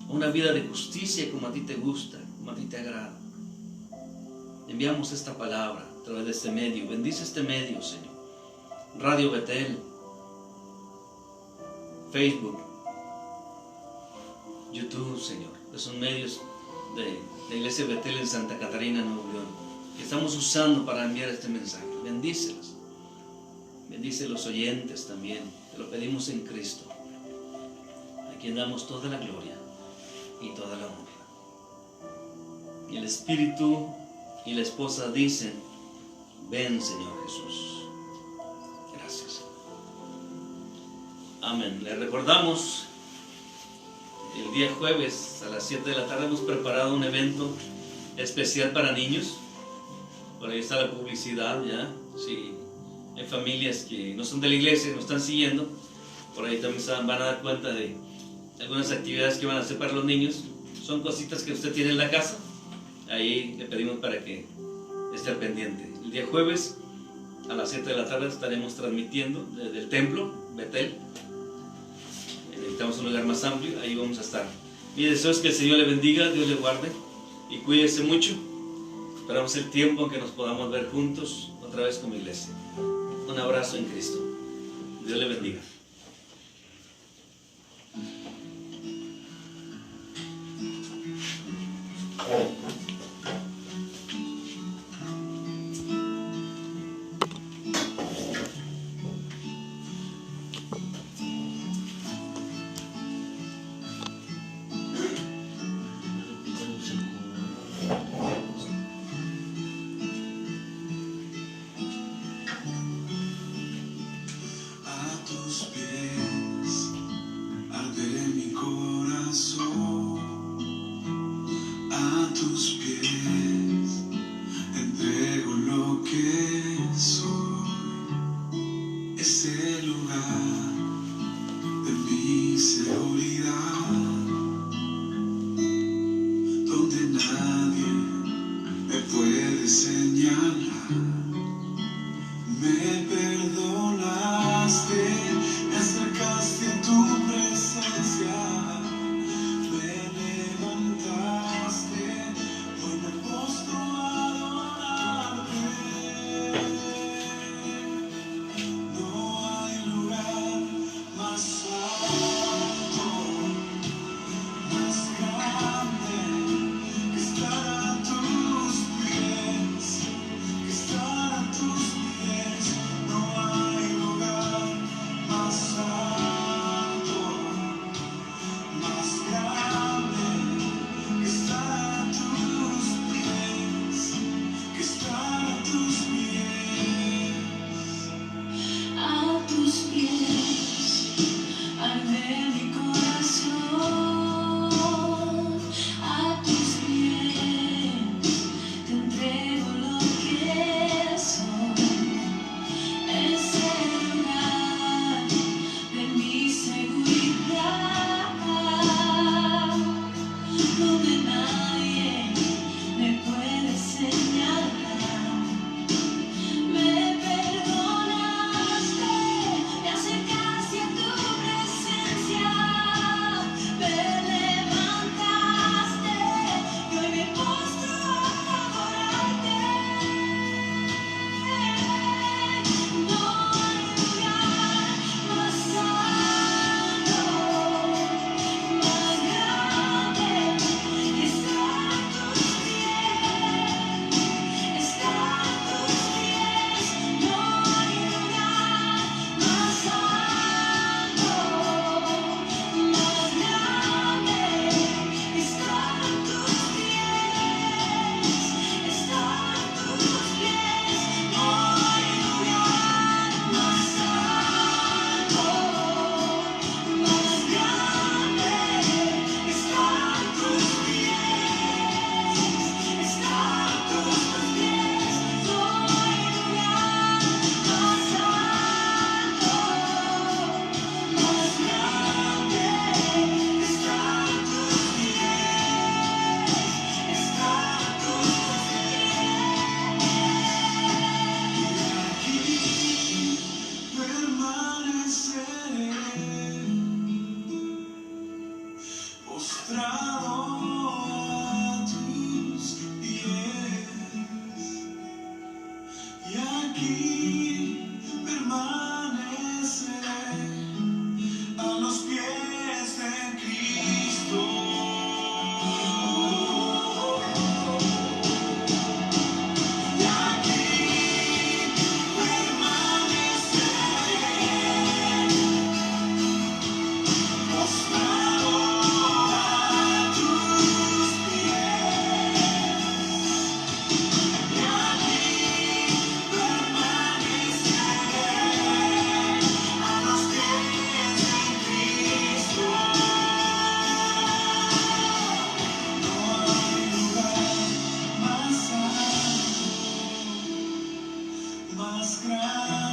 a una vida de justicia como a ti te gusta, como a ti te agrada. Enviamos esta palabra a través de este medio. Bendice este medio, Señor. Radio Betel, Facebook, YouTube, Señor. Son medios de la iglesia Betel en Santa Catarina, Nuevo León, que estamos usando para enviar este mensaje. Bendícelas. Bendice a los oyentes también. Te lo pedimos en Cristo, a quien damos toda la gloria y toda la honra. Y el Espíritu y la esposa dicen: ven, Señor Jesús. Gracias. Amén. Les recordamos, el día jueves a las 7 de la tarde hemos preparado un evento especial para niños. Por ahí está la publicidad ya. Si hay familias que no son de la iglesia y nos están siguiendo, por ahí también se van a dar cuenta de algunas actividades que van a hacer para los niños. Son cositas que usted tiene en la casa. Ahí le pedimos para que esté al pendiente. El día jueves a las 7 de la tarde estaremos transmitiendo desde el templo Betel. Necesitamos un lugar más amplio, ahí vamos a estar. Mi deseo es que el Señor le bendiga, Dios le guarde y cuídese mucho. Esperamos el tiempo en que nos podamos ver juntos otra vez como iglesia. Un abrazo en Cristo. Dios le bendiga. A tus pies vida.